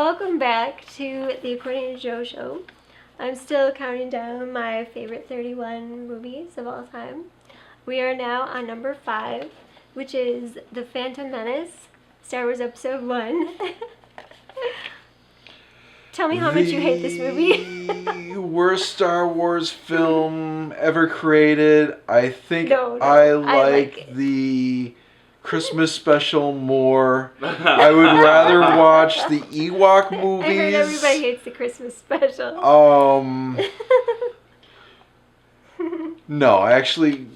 Welcome back to the According to Joe show. I'm still counting down my favorite 31 movies of all time. We are now on number 5, which is The Phantom Menace, Star Wars Episode 1. Tell me how much you hate this movie. Worst Star Wars film ever created. I think No, I like like the Christmas special more. I would rather watch the Ewok movies. I heard everybody hates the Christmas special. No, actually,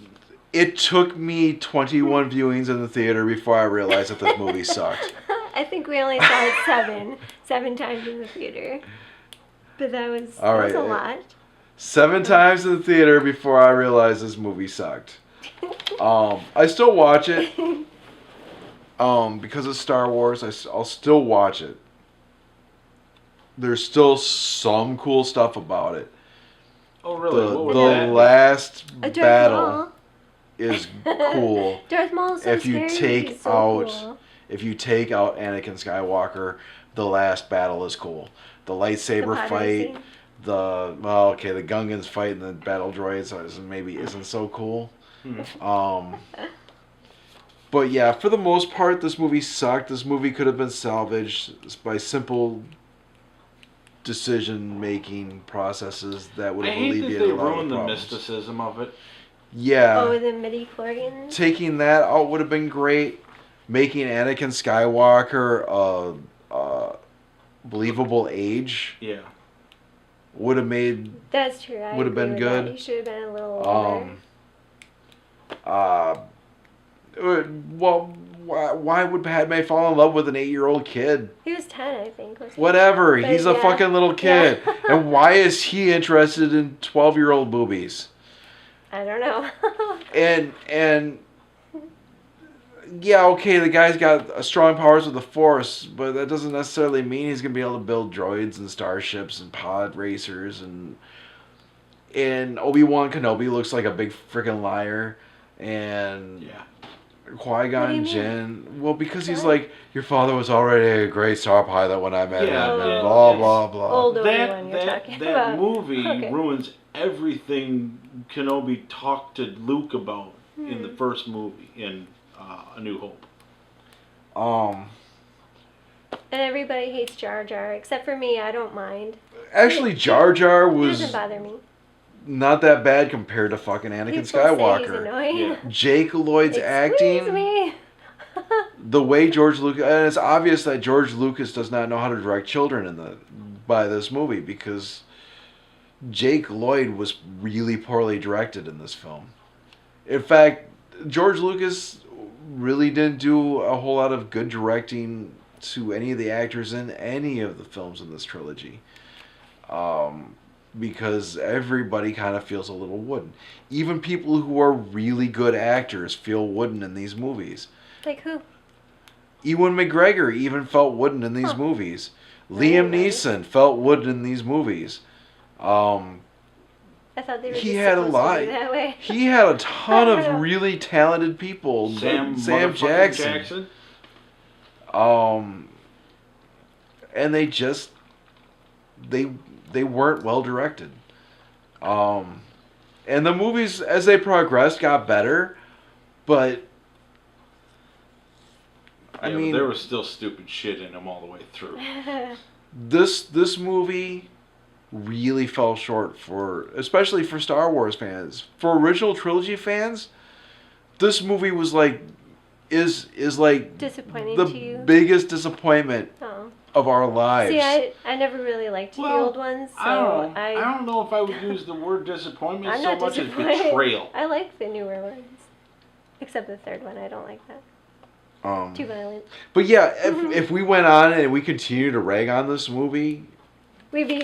it took me 21 viewings in the theater before I realized that this movie sucked. I think we only saw it seven times in the theater. But that was a lot. 7 times in the theater before I realized this movie sucked. I still watch it. Because of Star Wars, I'll still watch it. There's still some cool stuff about it. Oh, really? The last battle is cool. Darth Maul is so if you scary. take He's so out cool. If you take out Anakin Skywalker, the last battle is cool. The lightsaber fight, the Gungans fight and the battle droids maybe isn't so cool. But yeah, for the most part, this movie sucked. This movie could have been salvaged by simple decision-making processes that would have alleviated a lot of the problems. I hate that they ruined the mysticism of it. Yeah. Oh, the midi-chlorians? Taking that out would have been great. Making Anakin Skywalker a believable age. Yeah. Would have made. That's true. Would have been good. He should have been a little older. Well, why would Padme fall in love with an 8-year-old kid? He was 10, I think. Whatever. He's a fucking little kid. Yeah. And why is he interested in 12-year-old boobies? I don't know. and yeah, okay, the guy's got strong powers with the Force, but that doesn't necessarily mean he's gonna be able to build droids and starships and pod racers and Obi-Wan Kenobi looks like a big freaking liar and Qui-Gon Jinn. Well, because he's like, your father was already a great star pilot when I met him, and blah blah blah. Old Obi-Wan you're talking about. That movie ruins everything Kenobi talked to Luke about in the first movie in A New Hope. And everybody hates Jar Jar, except for me. I don't mind. Actually, Jar Jar was doesn't bother me. Not that bad compared to fucking Anakin Skywalker. Say he's annoying. Yeah. Jake Lloyd's acting. Me. The way George Lucas, and it's obvious that George Lucas does not know how to direct children by this movie because Jake Lloyd was really poorly directed in this film. In fact, George Lucas really didn't do a whole lot of good directing to any of the actors in any of the films in this trilogy. Because everybody kind of feels a little wooden. Even people who are really good actors feel wooden in these movies. Like who? Ewan McGregor even felt wooden in these movies. Liam Neeson felt wooden in these movies. I thought they were he had a lot. That way. He had a ton of really talented people. Sam Jackson. And they just they weren't well directed. And the movies as they progressed got better, but I mean there was still stupid shit in them all the way through. This movie really fell short especially for Star Wars fans. For original trilogy fans, this movie was is like disappointing the to you? Biggest disappointment of our lives. See, I never really liked the old ones, so I don't know if I would use the word disappointment so much as disappointed. betrayal. I like the newer ones, except the third one. I don't like that. Too violent. But yeah, if we went on and we continue to rag on this movie, we'd be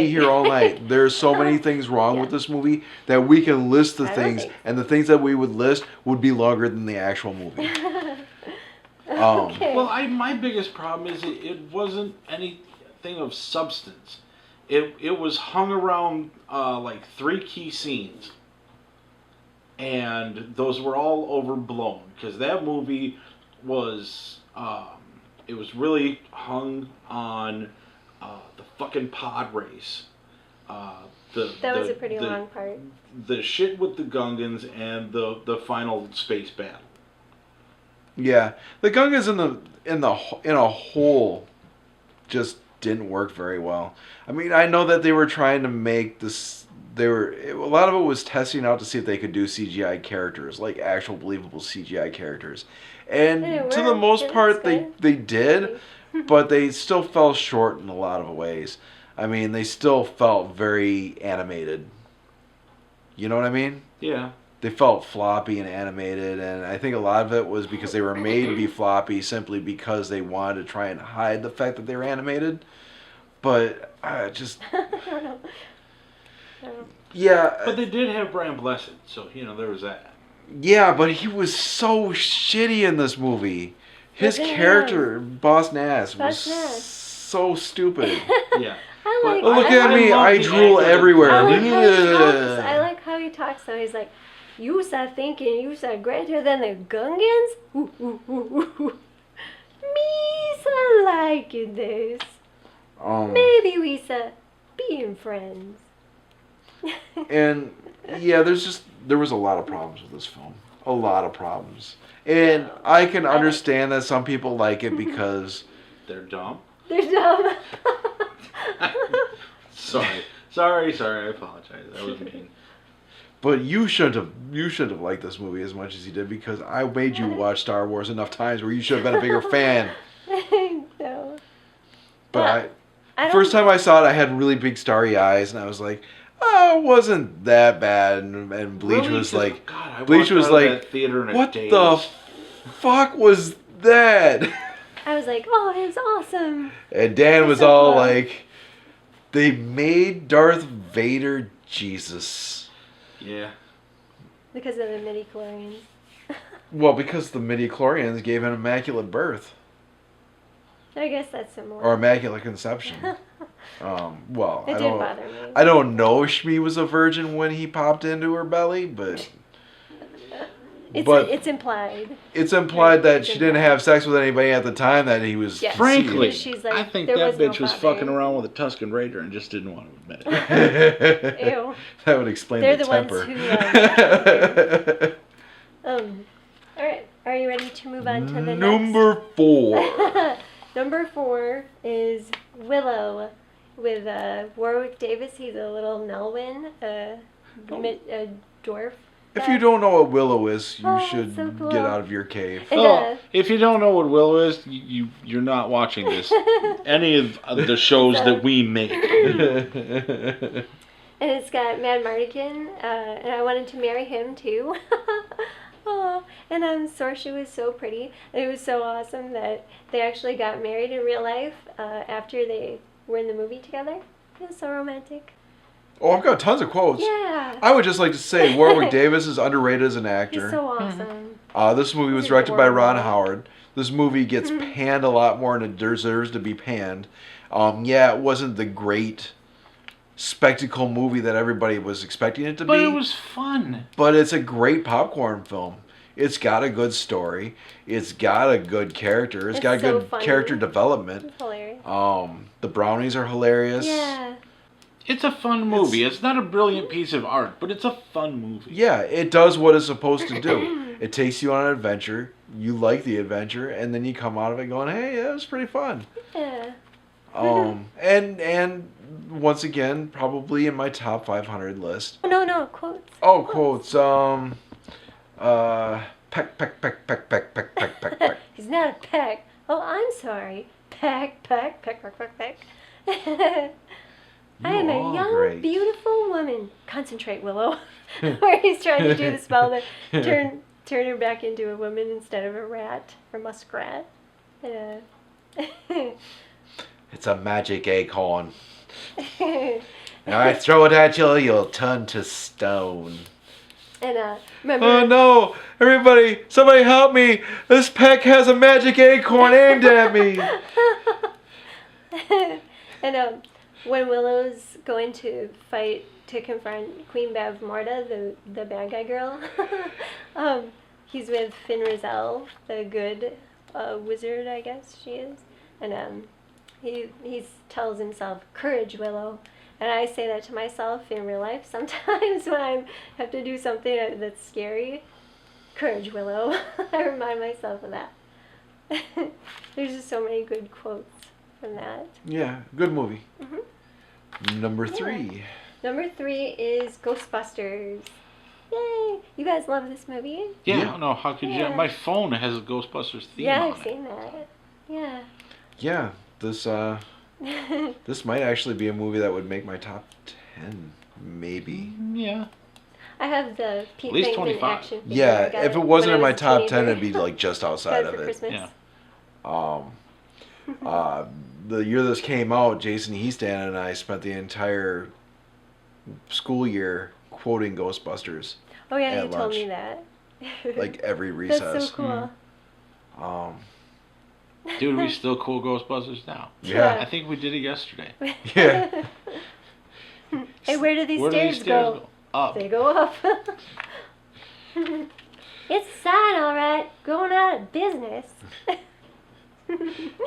here all night. There's so many things wrong with this movie that we can list the things, and the things that we would list would be longer than the actual movie. Okay. Well, my biggest problem is it wasn't anything of substance. It was hung around like 3 key scenes, and those were all overblown because that movie was it It was really hung on the fucking pod race. That was a pretty long part. The shit with the Gungans and the final space battle. Yeah, the Gungans in a whole just didn't work very well. I mean, I know that they were trying to make this. A lot of it was testing out to see if they could do CGI characters, like actual believable CGI characters, and to the most part they did, but they still fell short in a lot of ways. I mean, they still felt very animated. You know what I mean? Yeah. They felt floppy and animated, and I think a lot of it was because they were made to be floppy simply because they wanted to try and hide the fact that they were animated. But just I don't know. yeah. But they did have Brian Blessed, so there was that. Yeah, but he was so shitty in this movie. His character, Boss Nass, was so stupid. Yeah. Look at me, I drool everywhere. I like how he talks though. He's like, you start thinking you are greater than the Gungans? Ooh, ooh, ooh, ooh. Me so liking this. Maybe we start being friends. And yeah, there was a lot of problems with this film. A lot of problems. And I can understand that some people like it because they're dumb. They're dumb. Sorry, I apologize. That was mean. But you shouldn't have liked this movie as much as you did because I made you watch Star Wars enough times where you should have been a bigger fan. No. But first time I saw it, I had really big starry eyes, and I was like, "Oh, it wasn't that bad." And Bleach really? was like, God, Bleach was like, "What the fuck was that?" I was like, "Oh, it's awesome." And Dan was all like, "They made Darth Vader Jesus." Yeah. Because of the midi-chlorians. Well, because the midi-chlorians gave him immaculate birth. I guess that's similar. Or immaculate conception. Well, it did bother me. I don't know if Shmi was a virgin when he popped into her belly, but... It's implied. It's implied that she didn't have sex with anybody at the time that he was... Yes. Frankly, she's like, I think that bitch was fucking around with a Tusken Raider and just didn't want to admit it. Ew. That would explain They're the temper. Ones who... Alright, are you ready to move on to the Number 4. Number 4 is Willow with Warwick Davis. He's a little Nelwyn, a dwarf. If you don't know what Willow is, you should so cool. get out of your cave. If you don't know what Willow is, you're not watching this. Any of the shows that we make. And it's got Mad Mardigan, and I wanted to marry him too. Oh, and Saoirse was so pretty. And it was so awesome that they actually got married in real life after they were in the movie together. It was so romantic. Oh, I've got tons of quotes. Yeah. I would just like to say Warwick Davis is underrated as an actor. He's so awesome. This movie was directed by Ron Howard. This movie gets panned a lot more than it deserves to be panned. Yeah, it wasn't the great spectacle movie that everybody was expecting it to be. But it was fun. But it's a great popcorn film. It's got a good story. It's got a good character. It's got so good funny. character development. It's hilarious. The brownies are hilarious. Yeah. It's a fun movie. It's not a brilliant piece of art, but it's a fun movie. Yeah, it does what it's supposed to do. It takes you on an adventure. You like the adventure, and then you come out of it going, "Hey, that was pretty fun." Yeah. And once again, probably in my top 500 list. No, quotes. Oh, quotes. Peck, peck, peck, peck, peck, peck, peck, peck, peck. He's not a peck. Oh, I'm sorry. Peck, peck, peck, peck, peck, peck. I am a young, beautiful woman. Concentrate, Willow. Where he's trying to do the spell that turn her back into a woman instead of a rat or muskrat. Yeah. It's a magic acorn. Now I throw it at you, you'll turn to stone. And remember. Oh no! Everybody, somebody help me! This peck has a magic acorn aimed at me. And when Willow's going to fight to confront Queen Bev Morta, the bad guy girl, he's with Finn Rizal, the good a wizard, I guess she is, and he tells himself, "Courage, Willow." And I say that to myself in real life sometimes when I have to do something that's scary. Courage, Willow. I remind myself of that. There's just so many good quotes from that. Yeah, good movie. Number Yeah. 3. Number 3 is Ghostbusters. Yay! You guys love this movie? Yeah, Yeah. I don't know. How could Yeah. you? My phone has a Ghostbusters theme Yeah, on I've it. seen that. Yeah. Yeah, this might actually be a movie that would make my top 10, maybe. Yeah. I have the Pete At least Venkman 25. action figure. I Yeah, got if it when wasn't I in my was a top 10, teenager. it'd be like just outside Got it of for it. Christmas. Yeah. The year this came out, Jason Heastan and I spent the entire school year quoting Ghostbusters, Oh yeah, At you told me lunch. that. like every recess. That's so cool. Um, Dude, we still cool Ghostbusters now. I yeah, think we did it yesterday. yeah. Hey, where do these Where do stairs, these stairs go? go? Up. They go up. It's a sign, all right. Going out of business.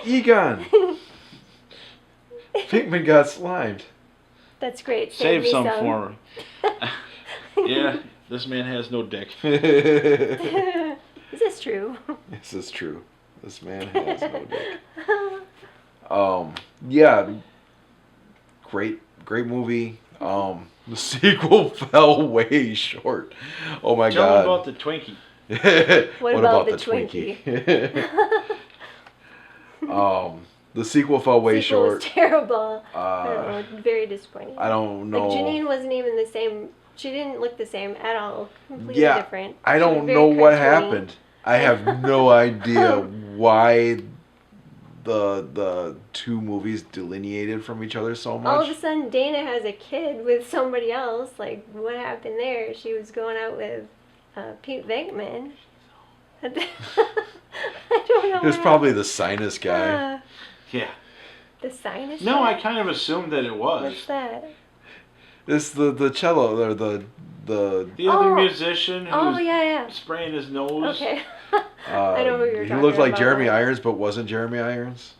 Egon, Pinkman got slimed. That's great. Save me some for me. Yeah, this man has no dick. This Is this true? is true. This man has no dick. Yeah, great movie. The sequel fell way short. Oh my Tell god. me about the Twinkie. What about the Twinkie? The sequel fell way Sequel short. was terrible. I Uh, don't know. Very disappointing. I don't know. Like Janine wasn't even the same. She didn't look the same at all. Completely Yeah, different. I She was don't very know what cartoony. happened. I have no idea why the two movies delineated from each other so much. All of a sudden, Dana has a kid with somebody else. Like, what happened there? She was going out with Pete Venkman. I don't know. It was what probably the sinus guy. happened. Yeah. The sinus. No, guy? I kind of assumed that it was. What's that? It's the cello or the The other Oh. musician who Oh was yeah. spraying his nose. Okay. I know who you're he talking looked like about. Jeremy Irons, but wasn't Jeremy Irons.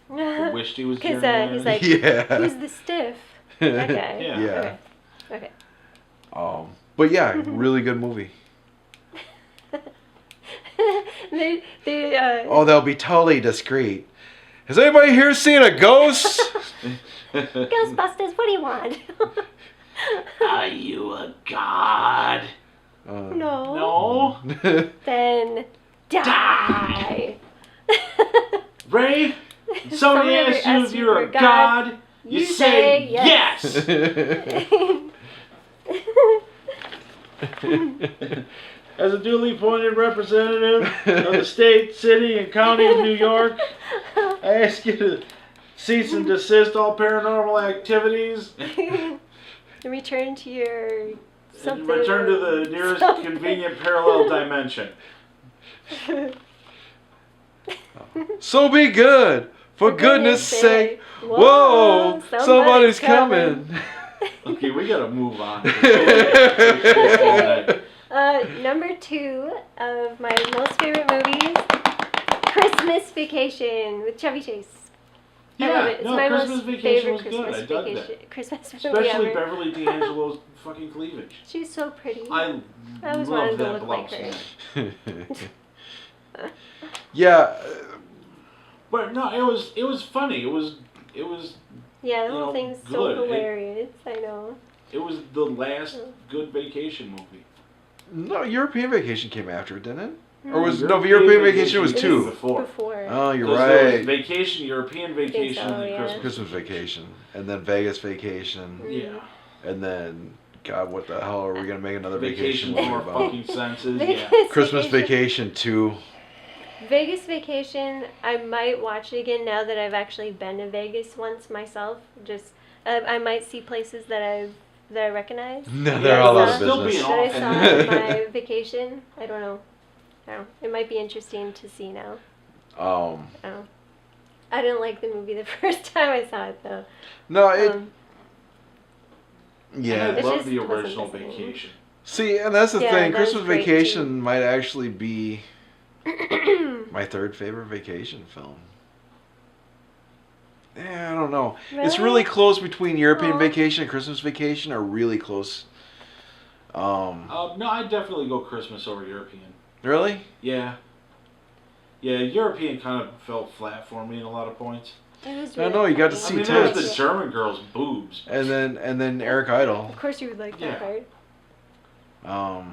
I wished he was Because Jeremy he's Irons. like, Yeah. who's the stiff? That guy. Yeah. Yeah. Okay. But yeah, really good movie. they Oh, they'll be totally discreet. Has anybody here seen a ghost? Ghostbusters, what do you want? Are you a god? No. No. Then die. Ray, somebody Somebody asks you asks if you you're for a god. You You say say yes. As a duly appointed representative of the state, city, and county of New York, I ask you to cease and desist all paranormal activities Return to your and something. return to the nearest something. convenient parallel dimension. So be good, for goodness sake. Whoa, somebody's coming. Okay, we gotta move on. Number 2 of my most favorite movies, Christmas Vacation with Chevy Chase. I love it. It's my Christmas most Vacation favorite was Christmas good. I dug vacation. that. Christmas movie Especially ever. Beverly D'Angelo's fucking cleavage. She's so pretty. I always love wanted to that look like blouse. her. Yeah, But no, it was funny. It was Yeah, the You whole know, thing's so good. hilarious. I know. the last good vacation movie. no, European Vacation came after it, didn't it? Or Hmm. was European Vacation was It 2? before. Oh, you're 'Cause there was right. Vacation, European Vacation, so, and yeah. Christmas. Christmas Vacation, and then Vegas Vacation, Yeah. and then God, what the hell are we gonna make another Vacation vacation for movie our about? fucking senses. Vegas Yeah. Christmas Vacation 2. Vegas Vacation, I might watch it again now that I've actually been to Vegas once myself. Just I might see places that I recognize. No, Yeah, they're all out it's of still business. being That I saw on my vacation. I don't know. It might be interesting to see now. I didn't like the movie the first time I saw it though. No, it. Um, Yeah. I It love just the wasn't original the same. Vacation. See, and that's the Yeah, thing. that was Christmas great, Vacation might actually be My third favorite vacation film. I don't know. Really? It's really close between European Aw. Vacation and Christmas Vacation are really close. No, I'd definitely go Christmas over European. Really? Yeah. Yeah, European kind of felt flat for me in a lot I It was I really know, you got to funny. see mean, there was tits. the German girl's boobs. And then Eric Idle. Of course you would like that Yeah. part.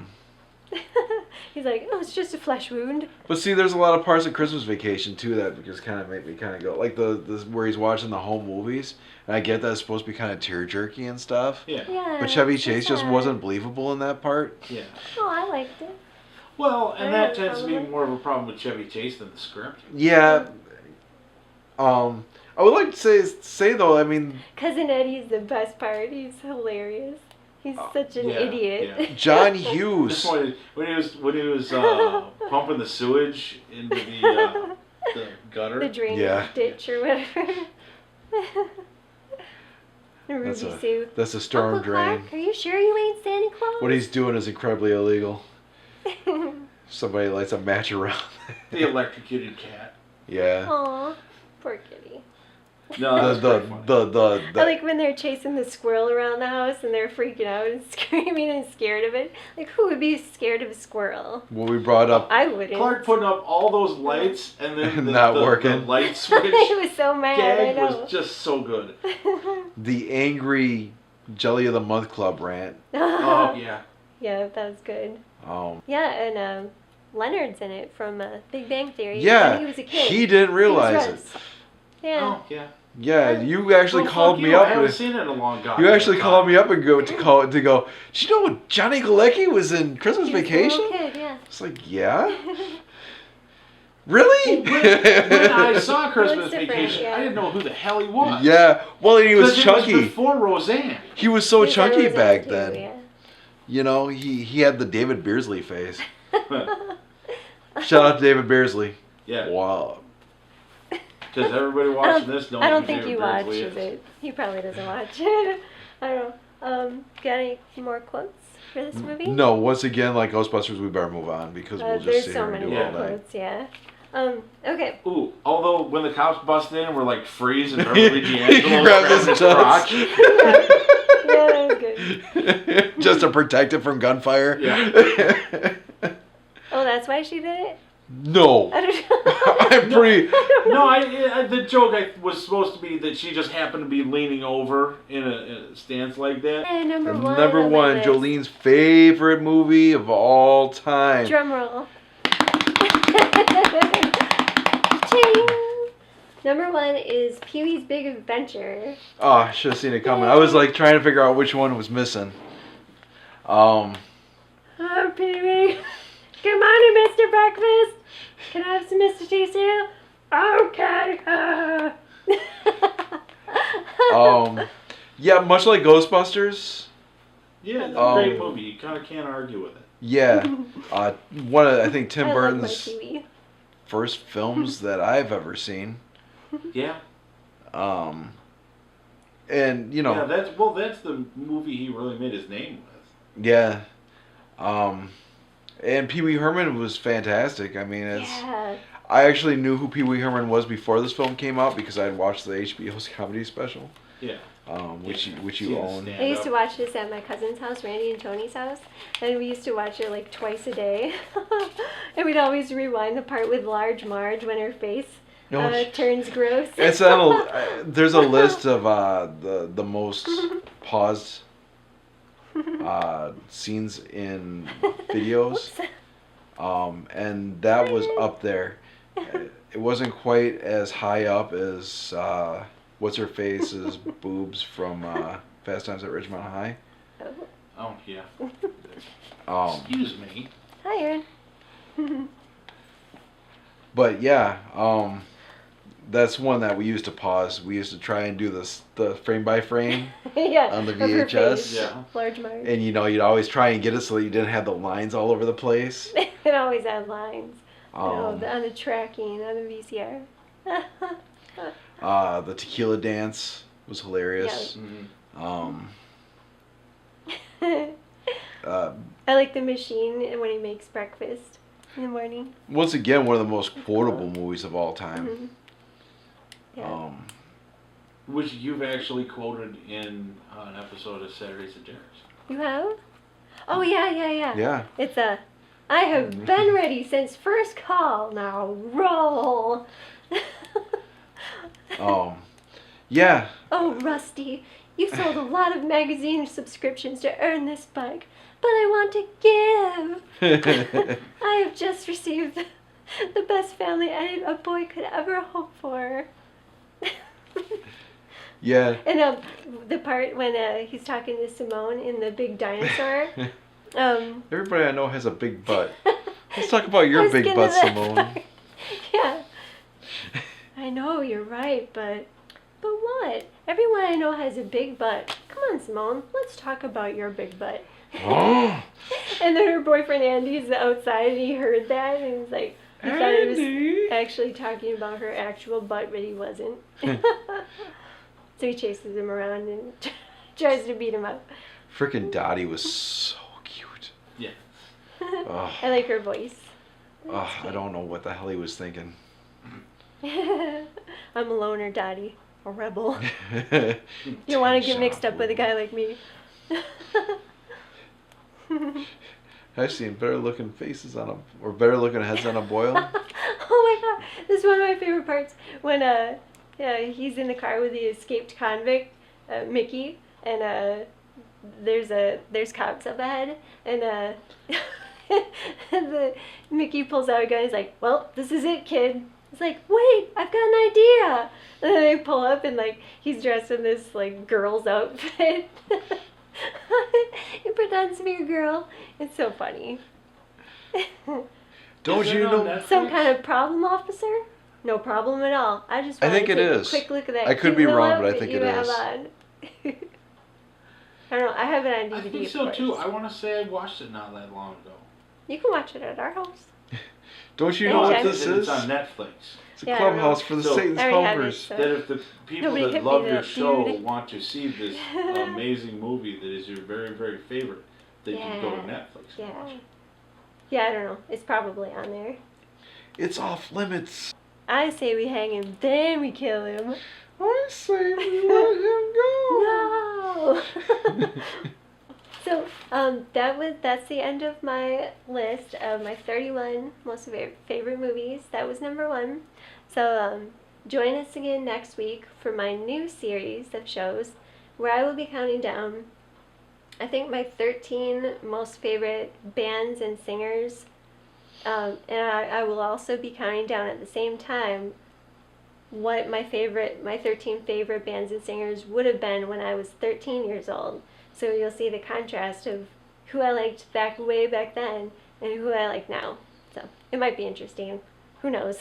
He's like, oh, it's just a flesh wound. But see, there's a lot of parts of Christmas Vacation too that just kind of make me kind of go like the where he's watching the home movies, and I get that it's supposed to be kind of tear jerky and stuff. Yeah. Yeah. But Chevy it's Chase just sad. wasn't believable in that part. Yeah. Oh, I liked it. Well, and that Yeah, tends to be probably. more of a problem with Chevy Chase than the script. Yeah. I would like to say though, I mean, Cousin Eddie's the best part. He's hilarious. He's such an yeah, idiot. yeah. John This Hughes. point, when he was pumping the sewage into the gutter. The drainage Yeah. ditch or whatever. Ruby That's a Sue. that's a storm Uncle drain. Clark, are you sure you ain't Santa Claus? What he's doing is incredibly illegal. Somebody lights a match around. The electrocuted cat. Yeah. Aw, poor kitty. No, that's The I like when they're chasing the squirrel around the house and they're freaking out and screaming and scared of it. Like, who would be scared of a squirrel? what we brought up. I wouldn't. Clark putting up all those lights and then Not the working. light switch He was so mad. I gag know. was just so good. The angry Jelly of the Month Club rant. Oh yeah. Yeah, that was good. Um, Yeah, and Leonard's in it from Big Bang Theory. When yeah, he was a kid. he didn't He was realize it. Russ. Yeah. Oh yeah. Yeah, you actually Well, called fuck me you, up. I haven't and- seen it in a long time. You actually called me up and go to call to go. Did you know Johnny Galecki was in Christmas He was a Vacation? little kid, yeah. It's like, yeah, really? When I saw Christmas Looks different, Vacation, yeah. I didn't know who the hell he was. Yeah, well, and he was 'Cause it chunky. before Roseanne. He was so He's chunky always back on too, then. yeah. You know, he had the David Beardsley face. Shout out to David Beardsley. Yeah. Wow. Because everybody watching this knows I don't who think David he Beardsley watches is. it. He probably doesn't watch it. I don't know. Got any more quotes for this movie? No, once again, like Ghostbusters, we better move on because we'll just There's sit so here and many do all more night. quotes, yeah. Okay. Ooh, although when the cops busted in, we're like freeze and Beverly D'Angelo Grabs grabs his his nuts. crotch. Yeah, that was good. Just to protect it from gunfire. Yeah. Oh, that's why she did it? No. I don't know. I'm pretty. No, the joke was supposed to be that she just happened to be leaning over in a stance like that. And number one. Number on my one, list. Jolene's favorite movie of all time. Drum roll. Ching. Number one is Pee-wee's Big Adventure. Oh, I should have seen it coming. I was like trying to figure out which one was missing. Oh, Pee-wee. Good morning, Mr. Breakfast. Can I have some Mr. T cereal? Okay. Yeah, much like Ghostbusters. Yeah, it's a Um, great movie. You kind of can't argue with it. Yeah, one of I think Tim I love my Burton's Pee-wee. first films that I've ever seen. Yeah. And you know, Yeah, that's the movie he really made his name with. yeah. And Pee Wee Herman was fantastic. I mean, Yeah. I actually knew who Pee Wee Herman was before this film came out because I had watched the HBO's comedy special, Yeah. which you Seen the own. stand I used to up. watch this at my cousin's house, Randy and Tony's house, and we used to watch it like twice a day. And we'd always rewind the part with Large Marge when her face turns gross. It's on there's a list of the most paused scenes in videos, and that was up there. It wasn't quite as high up as what's her face's boobs from Fast Times at Ridgemont High. Oh, yeah. Excuse Excuse me. Hi, Aaron. But yeah, that's one that we used to pause. We used to try and do the frame by frame Yeah. on the of her VHS. face. Yeah. Large Marge. And you know, you'd always try and get it so that you didn't have the lines all over the place. It always had lines. On Um, the tracking, on the VCR. the tequila dance was hilarious. Mhm. Uh, I like the machine when he makes breakfast. in the morning. Once again, one of the most quotable movies of all time. Mhm. Yeah. Which you've actually quoted in an episode of Saturdays and Dinners. You have? Oh, yeah. Yeah. It's I have been ready since first call. Now roll. Yeah. Oh, Rusty, you sold a lot of magazine subscriptions to earn this bike, but I want to give. I have just received the best family edit a boy could ever hope for. Yeah. And the part when he's talking to Simone in the big dinosaur. Everybody I know has a big butt. Let's talk about your big getting butt, to that Simone. part. Yeah. I know, you're right, but what? Everyone I know has a big butt. Come on, Simone, let's talk about your big butt. Oh. And then her boyfriend Andy's outside and he heard that and he's like, he thought he was actually talking about her actual butt, but he wasn't. So he chases him around and tries to beat him up. Frickin' Dottie was so cute. Yeah. Oh. I like her voice. I don't know what the hell he was thinking. I'm a loner, Dottie. A rebel. You don't want to get mixed up with a guy like me. I've seen better looking faces or better looking heads on a boil. Oh my god, this is one of my favorite parts when he's in the car with the escaped convict, Mickey, and there's cops up ahead, and the Mickey pulls out a gun. He's like, "Well, this is it, kid." He's like, "Wait, I've got an idea." And then they pull up and like he's dressed in this like girl's outfit. He pretends to be a girl. It's so funny. Don't Is you it on know? Netflix? Some kind of problem officer? No problem at all. I just I wanted think to it take is. a quick look at that. I could cute be little wrong, but I outfit think you it have is. on. I don't know. I have it on DVD. I think of so course. too. I want to say I watched it not that long ago. You can watch it at our house. Don't you Hey, know what Jack. this That is? it's on Netflix. It's a Yeah, I don't clubhouse know. for the So- Satan's I already have it, helpers. so- That if the people Nobody that hit me love with your that, show dude. want to see this amazing movie that is your very, very favorite, they can go to Yeah. Netflix and Yeah. watch it. Yeah, I don't know. It's probably on there. It's off limits. I say we hang him, then we kill him. I say we let him go. No. So that's the end of my list of my 31 most favorite movies. That was number 1. So join us again next week for my new series of shows where I will be counting down, I think, my 13 most favorite bands and singers. And I will also be counting down at the same time what my 13 favorite bands and singers would have been when I was 13 years old. So you'll see the contrast of who I liked way back then and who I like now. So it might be interesting. Who knows?